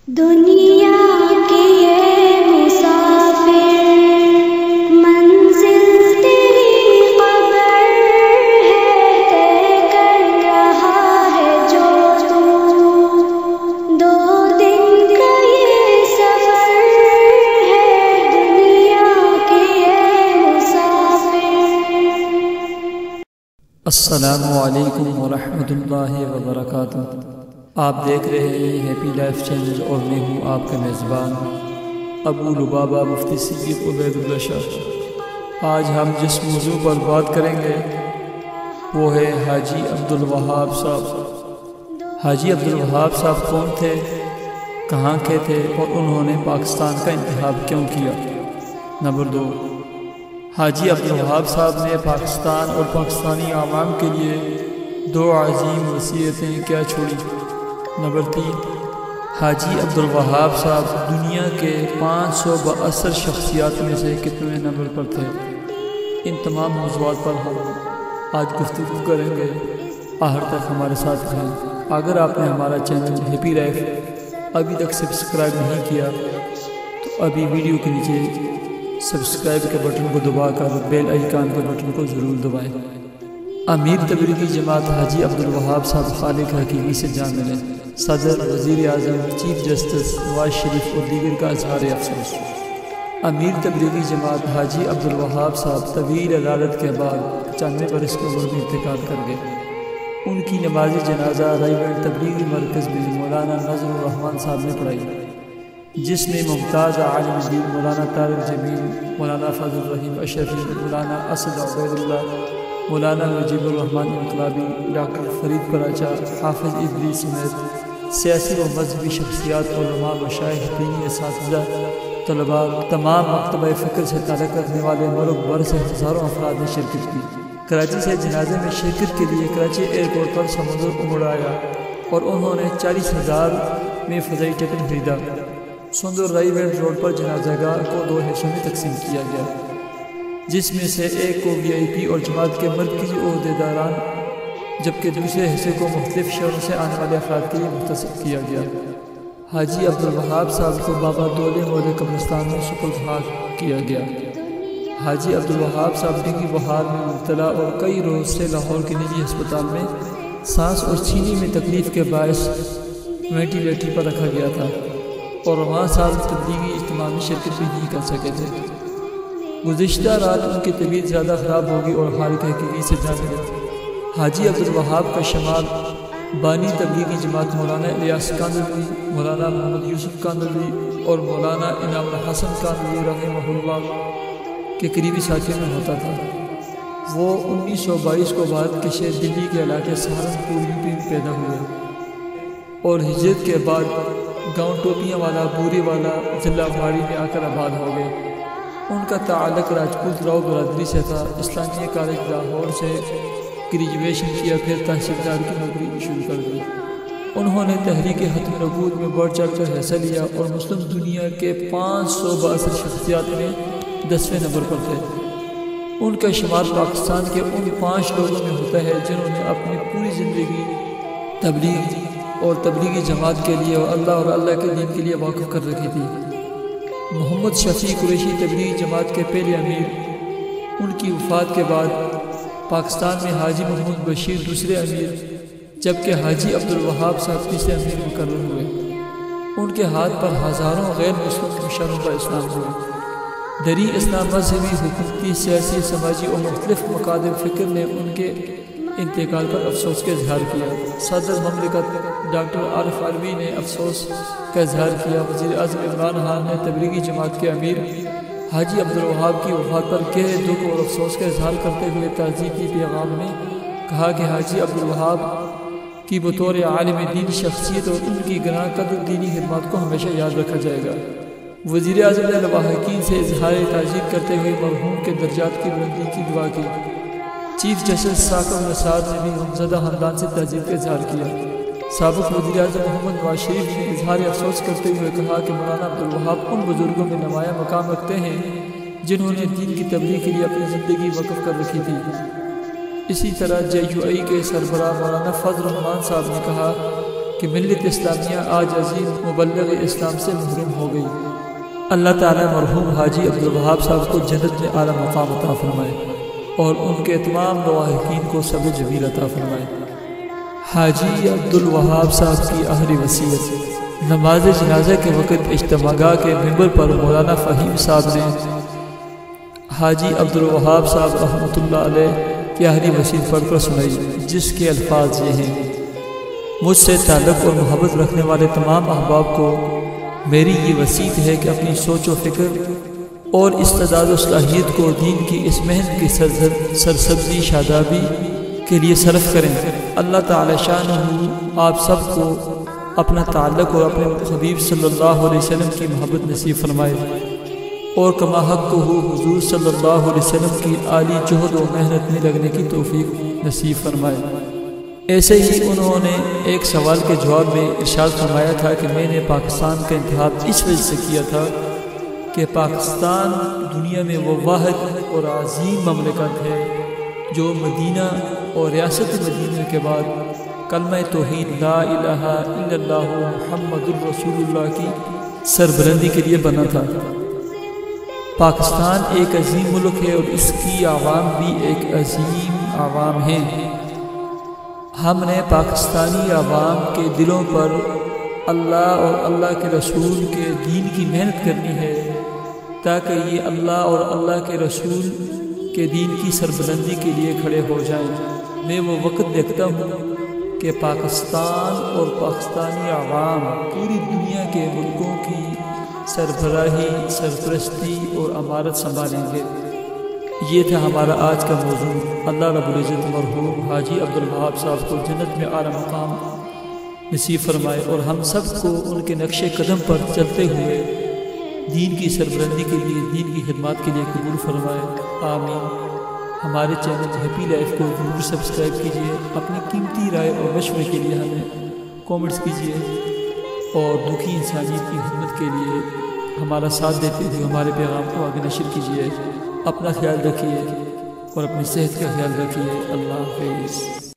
دنیا کے یہ مسافر منزل تیری قبر ہے، طے کر رہا ہے جو تو دو دن کا یہ سفر ہے، دنیا کے یہ مسافر۔ السلام علیکم ورحمۃ اللہ وبرکاتہ۔ آپ دیکھ رہے ہیں ہیپی لائف چینل اور میں ہوں آپ کا میزبان ابو لبابہ مفتی صدیق عبید اللہ شاہ۔ آج ہم جس موضوع پر بات کریں گے وہ ہے حاجی عبدالوہاب صاحب۔ حاجی عبدالوہاب صاحب کون تھے، کہاں کے تھے اور انہوں نے پاکستان کا انتخاب کیوں کیا؟ نمبر 2، حاجی عبدالوہاب صاحب نے پاکستان اور پاکستانی عوام کے لیے دو عظیم وصیتیں کیا چھوڑی؟ نمبر 3، حاجی عبدالوہاب صاحب دنیا کے 500 بااثر شخصیات میں سے کتنے نمبر پر تھے؟ ان تمام موضوعات پر ہم آج گفتگو کریں گے، آخر تک ہمارے ساتھ رہیں۔ اگر آپ نے ہمارا چینل ہیپی لائف ابھی تک سبسکرائب نہیں کیا تو ابھی ویڈیو کے نیچے سبسکرائب کے بٹن کو دبا کر بیل آئیکن کے بٹن کو ضرور دبائیں۔ امیر تبلیغی جماعت حاجی عبدالوہاب صاحب خالق حقیقی سے جان ملیں، صدر، وزیر اعظم، چیف جسٹس نواز شریف اور دیگر کا اظہار افسوس۔ امیر تبلیغی جماعت حاجی عبدالوہاب صاحب طویل عدالت کے بعد 95 برس کی عمر میں انتقال کر گئے۔ ان کی نماز جنازہ رائیگڑھ تبلیغی مرکز میں مولانا نذر الرحمن صاحب نے پڑھائی، جس میں ممتاز عالم دین مولانا طارق جمیل، مولانا فضل الرحیم اشرفی، مولانا اسد عبید اللہ، مولانا مجیب الرحمن انقلابی، ڈاکٹر فرید پراچا، حافظ ادریس سمیت سیاسی و مذہبی شخصیات، علماء، مشائخ، دینی اساتذہ، طلباء، تمام مکتبہ فکر سے تعلق رکھنے والے ملک بھر سے ہزاروں افراد نے شرکت کی۔ کراچی سے جنازے میں شرکت کے لیے کراچی ایئرپورٹ پر سمندر امڑ آیا اور انہوں نے 40,000 میں فضائی ٹکٹ خریدا۔ سندر رائیگڑھ روڈ پر جنازہ گاہ کو 2 حصوں میں تقسیم کیا گیا، جس میں سے ایک کو وی آئی پی اور جماعت کے مرکزی عہدیداران، جبکہ دوسرے حصے کو مختلف شہروں سے آنے والے افراد کے لیے مختص کیا گیا۔ حاجی عبدالوہاب صاحب کو بابا دولے مولے قبرستان میں سپرد کیا گیا۔ حاجی عبدالوہاب صاحب ڈینگی بخار میں مبتلا اور کئی روز سے لاہور کے نجی ہسپتال میں سانس اور سینے میں تکلیف کے باعث وینٹیلیٹر پر رکھا گیا تھا اور وہاں سال تبلیغی اجتماع میں شرکت بھی نہیں کر سکے تھے۔ گزشتہ رات ان کی طبیعت زیادہ خراب ہوگی اور خالق حقیقی سے جان ملے۔ حاجی عبدالوہاب کا شمال بانی تبلیغی جماعت مولانا الیاس کاندھلوی، مولانا محمد یوسف کاندھلوی اور مولانا انعام الحسن کاندھلوی رحمہ اللہ کے قریبی ساتھیوں میں ہوتا تھا۔ وہ 1922 کو بھارت کے شہر دلی کے علاقے سہارنپور یو پی میں پیدا ہوئے اور ہجرت کے بعد گاؤں ٹوپیاں والا بورے والا ضلع واڑی میں آ کر آباد ہو گئے۔ ان کا تعلق راجپوت راؤ برادری سے تھا۔ اسلامیہ کالج لاہور سے گریجویشن کیا، پھر تحصیلدار کی نوکری شروع کر دی۔ انہوں نے تحریک ختم نبوت میں بڑھ چڑھ کر حصہ لیا اور مسلم دنیا کے 500 بااثر شخصیات میں 10ویں نمبر پر تھے۔ ان کا شمار پاکستان کے ان 5 لوگوں میں ہوتا ہے جنہوں نے اپنی پوری زندگی تبلیغ اور تبلیغی جماعت کے لیے اور اللہ کے دین کے لیے واقف کر رکھی تھی۔ محمد شفیع قریشی تبلیغی جماعت کے پہلے امیر، ان کی وفات کے بعد پاکستان میں حاجی محمود بشیر دوسرے امیر، جبکہ حاجی عبدالوہاب صاحب تیسرے امیر مقرر ہوئے۔ ان کے ہاتھ پر ہزاروں غیر مسلم مشروں کا اسلام ہوئے۔ دری اسلام مذہبی، حکومتی، سیاسی، سماجی اور مختلف مکاتب فکر نے ان کے انتقال پر افسوس کا اظہار کیا۔ صدر مملکت ڈاکٹر عارف علوی نے افسوس کا اظہار کیا۔ وزیر اعظم عمران خان نے تبلیغی جماعت کے امیر حاجی عبدالوہاب کی وفات پر گہرے دکھ اور افسوس کا اظہار کرتے ہوئے تعزیتی پیغام میں کہا کہ حاجی عبدالوہاب کی بطور عالم دین شخصیت اور ان کی گراں قدر دینی خدمات کو ہمیشہ یاد رکھا جائے گا۔ وزیر اعظم نے لواحقین سے اظہار تعزیت کرتے ہوئے مرحوم کے درجات کی بلندی کی دعا کی۔ چیف جسٹس ثاقب نثار نے بھی غمزدہ خاندان سے تعزیت کا اظہار کیا۔ سابق وزیر اعظم محمد نواز شریف نے اظہار افسوس کرتے ہوئے کہا کہ مولانا عبدالوہاب ان بزرگوں میں نمایاں مقام رکھتے ہیں جنہوں نے دین کی تبلیغ کے لیے اپنی زندگی وقف کر رکھی تھی۔ اسی طرح JUI کے سربراہ مولانا فضل الرحمان صاحب نے کہا کہ ملت اسلامیہ آج عظیم مبلغ اسلام سے محروم ہو گئی۔ اللہ تعالیٰ مرحوم حاجی عبدالوہاب صاحب کو جنت میں اعلیٰ مقام عطا فرمائے اور ان کے تمام لواحقین کو صبر جمیل عطا فرمائے۔ حاجی عبدالوہاب صاحب کی آخری وصیت۔ نماز جنازہ کے وقت اجتماع گاہ کے ممبر پر مولانا فہیم صاحب نے حاجی عبدالوہاب صاحب رحمۃ اللہ علیہ کی آخری وصیت پڑھ کر سنائی، جس کے الفاظ یہ ہیں: مجھ سے تعلق اور محبت رکھنے والے تمام احباب کو میری یہ وصیت ہے کہ اپنی سوچ و فکر اور استعداد و صلاحیت کو دین کی اس محنت کی سرسبزی شادابی کے لیے صرف کریں۔ اللہ تعالی شانہ آپ سب کو اپنا تعلق اور اپنے حبیب صلی اللہ علیہ وسلم کی محبت نصیب فرمائے اور کما حق کو حضور صلی اللہ علیہ وسلم کی عالی جہد و محنت میں لگنے کی توفیق نصیب فرمائے۔ ایسے ہی انہوں نے ایک سوال کے جواب میں ارشاد فرمایا تھا کہ میں نے پاکستان کا انتخاب اس وجہ سے کیا تھا کہ پاکستان دنیا میں وہ واحد اور عظیم مملکت ہے جو مدینہ اور ریاست مدینہ کے بعد کلمہ توحید لا الہ الا اللہ محمد الرسول اللہ کی سربلندی کے لیے بنا تھا۔ پاکستان ایک عظیم ملک ہے اور اس کی عوام بھی ایک عظیم عوام ہیں۔ ہم نے پاکستانی عوام کے دلوں پر اللہ اور اللہ کے رسول کے دین کی محنت کرنی ہے تاکہ یہ اللہ اور اللہ کے رسول کے دین کی سربلندی کے لیے کھڑے ہو جائیں۔ میں وہ وقت دیکھتا ہوں کہ پاکستان اور پاکستانی عوام پوری دنیا کے ملکوں کی سربراہی، سرپرستی اور امارت سنبھالیں گے۔ یہ تھا ہمارا آج کا موضوع۔ اللہ رب العزت مرحوم حاجی عبدالوہاب صاحب کو جنت میں اعلیٰ مقام نصیب فرمائے اور ہم سب کو ان کے نقش قدم پر چلتے ہوئے دین کی سربلندی کے لیے، دین کی خدمات کے لیے قبول فرمائے، آمین۔ ہمارے چینل ہیپی لائف کو ضرور سبسکرائب کیجیے، اپنی قیمتی رائے اور مشورے کے لیے ہمیں کومنٹس کیجیے اور دکھی انسانیت کی خدمت کے لیے ہمارا ساتھ دیتے ہوئے ہمارے پیغام کو آگے نشر کیجیے۔ اپنا خیال رکھیے اور اپنی صحت کا خیال رکھیے۔ اللہ حافظ۔